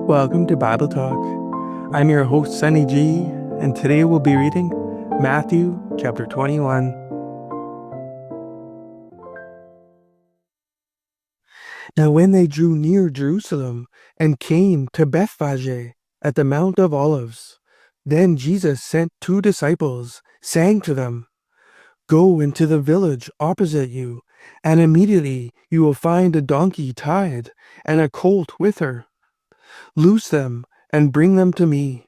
Welcome to Bible Talk. I'm your host, Sonny G, and today we'll be reading Matthew chapter 21. Now when they drew near Jerusalem and came to Bethphage at the Mount of Olives, then Jesus sent 2 disciples, saying to them, "Go into the village opposite you, and immediately you will find a donkey tied and a colt with her. Loose them and bring them to me.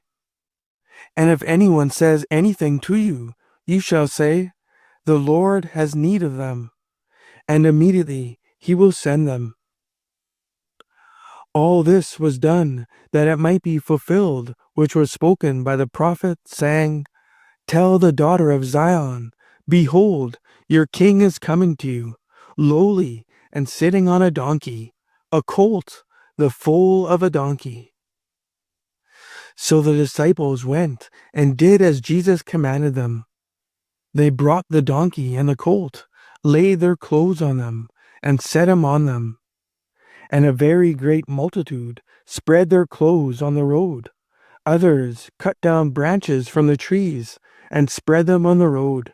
And if anyone says anything to you, you shall say, 'The Lord has need of them,' and immediately he will send them." All this was done that it might be fulfilled which was spoken by the prophet, saying, "Tell the daughter of Zion, behold, your king is coming to you, lowly and sitting on a donkey, a colt, the foal of a donkey." So the disciples went and did as Jesus commanded them. They brought the donkey and the colt, laid their clothes on them, and set him on them. And a very great multitude spread their clothes on the road. Others cut down branches from the trees and spread them on the road.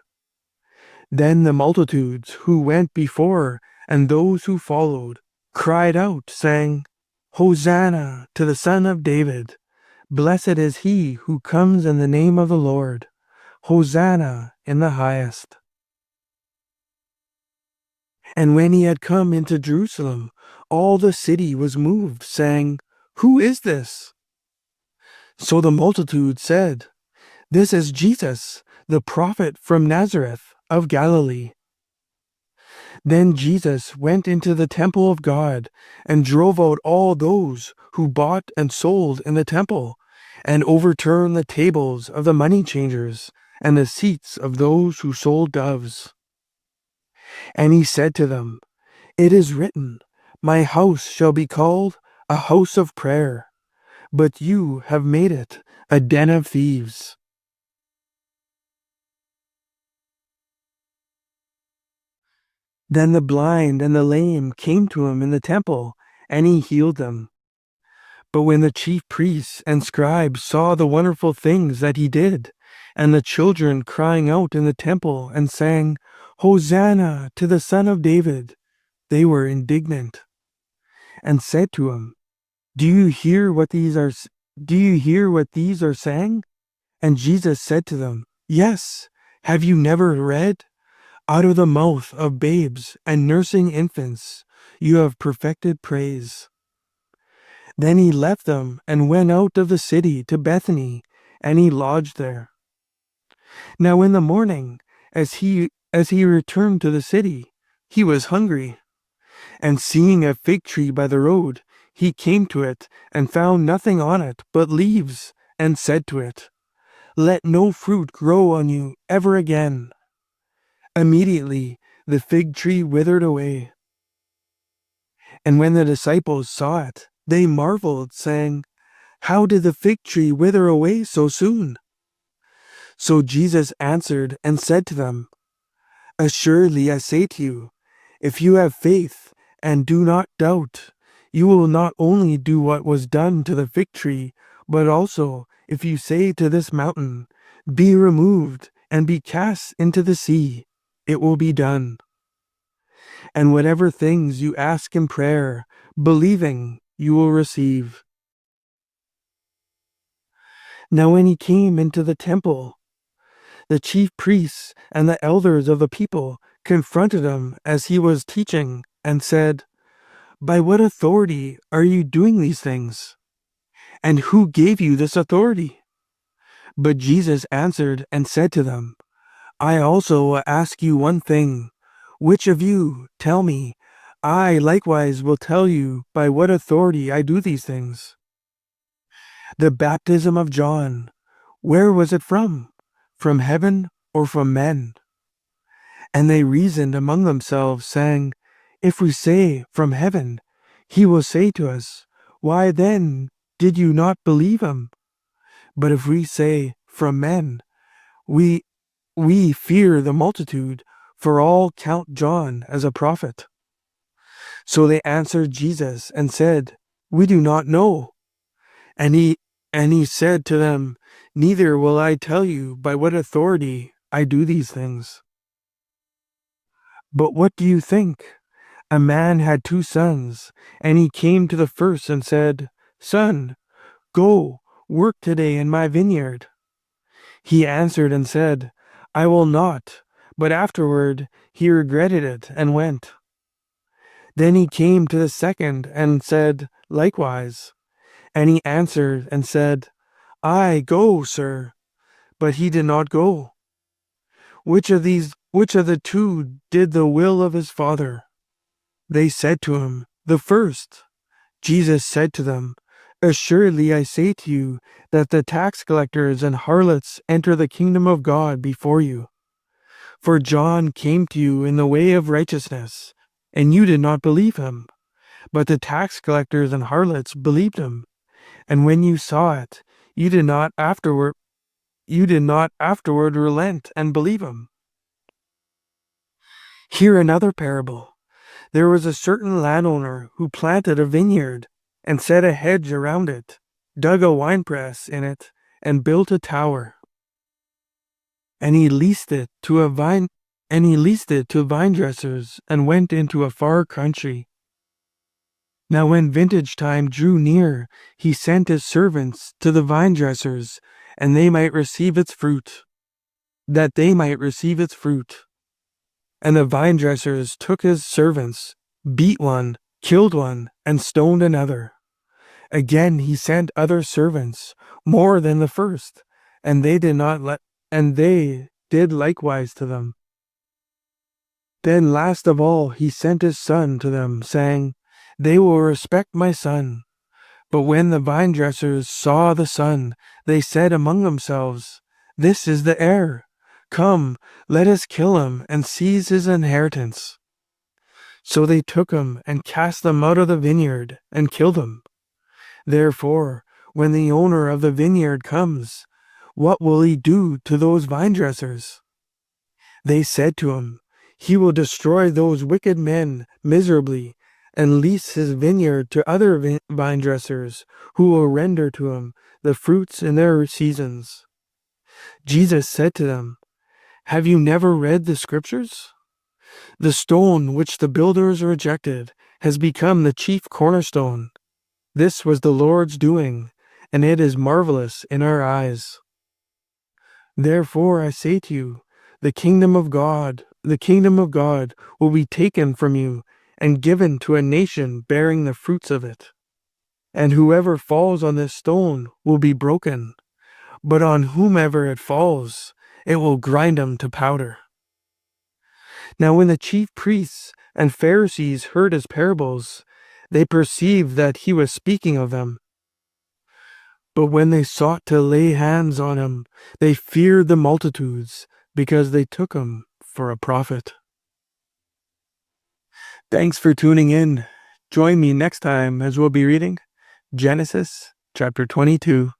Then the multitudes who went before and those who followed cried out, saying, "Hosanna to the Son of David! Blessed is he who comes in the name of the Lord! Hosanna in the highest!" And when he had come into Jerusalem, all the city was moved, saying, "Who is this?" So the multitude said, "This is Jesus, the prophet from Nazareth of Galilee." Then Jesus went into the temple of God and drove out all those who bought and sold in the temple, and overturned the tables of the money changers and the seats of those who sold doves. And he said to them, "It is written, 'My house shall be called a house of prayer,' but you have made it a den of thieves." Then the blind and the lame came to him in the temple, and he healed them. But when the chief priests and scribes saw the wonderful things that he did, and the children crying out in the temple and saying, "Hosanna to the Son of David," they were indignant, and said to him, "Do you hear what these are saying?" And Jesus said to them, "Yes. Have you never read? Out of the mouth of babes and nursing infants you have perfected praise." Then he left them and went out of the city to Bethany, and he lodged there. Now in the morning, as he returned to the city, he was hungry. And seeing a fig tree by the road, he came to it and found nothing on it but leaves, and said to it, "Let no fruit grow on you ever again." Immediately the fig tree withered away. And when the disciples saw it, they marveled, saying, "How did the fig tree wither away so soon?" So Jesus answered and said to them, "Assuredly I say to you, if you have faith and do not doubt, you will not only do what was done to the fig tree, but also if you say to this mountain, 'Be removed and be cast into the sea,' it will be done. And whatever things you ask in prayer, believing, you will receive." Now when he came into the temple, the chief priests and the elders of the people confronted him as he was teaching and said, "By what authority are you doing these things? And who gave you this authority?" But Jesus answered and said to them, "I also will ask you one thing. Which of you, tell me, I likewise will tell you by what authority I do these things. The baptism of John, where was it from? From heaven or from men?" And they reasoned among themselves, saying, "If we say, from heaven, he will say to us, 'Why then did you not believe him?' But if we say, from men, we fear the multitude, for all count John as a prophet." So they answered Jesus and said, "We do not know." And he said to them, "Neither will I tell you by what authority I do these things. But what do you think? A man had 2 sons, and he came to the first and said, 'Son, go, work today in my vineyard.' He answered and said, 'I will not.' But afterward he regretted it and went. Then he came to the second and said likewise. And he answered and said, 'I go, sir.' But he did not go. Which of the two did the will of his father?" They said to him, "The first." Jesus said to them, "Assuredly I say to you that the tax collectors and harlots enter the kingdom of God before you. For John came to you in the way of righteousness, and you did not believe him. But the tax collectors and harlots believed him. And when you saw it, you did not afterward relent and believe him." Hear another parable. There was a certain landowner who planted a vineyard and set a hedge around it, dug a winepress in it, and built a tower. And he leased it to vine dressers and went into a far country. Now when vintage time drew near, he sent his servants to the vine dressers, and they might receive its fruit. And the vine dressers took his servants, beat one, killed one, and stoned another. Again he sent other servants, more than the first, and they did likewise to them. Then last of all he sent his son to them, saying, "They will respect my son." But when the vine dressers saw the son, they said among themselves, "This is the heir. Come, let us kill him and seize his inheritance." So they took him and cast him out of the vineyard and killed him. Therefore, when the owner of the vineyard comes, what will he do to those vine dressers? They said to him, "He will destroy those wicked men miserably and lease his vineyard to other vine dressers who will render to him the fruits in their seasons." Jesus said to them, "Have you never read the scriptures? The stone which the builders rejected has become the chief cornerstone. This was the Lord's doing, and it is marvelous in our eyes. Therefore I say to you, the kingdom of God will be taken from you and given to a nation bearing the fruits of it. And whoever falls on this stone will be broken, but on whomever it falls, it will grind him to powder." Now when the chief priests and Pharisees heard his parables, they perceived that he was speaking of them. But when they sought to lay hands on him, they feared the multitudes, because they took him for a prophet. Thanks for tuning in. Join me next time as we'll be reading Genesis chapter 22.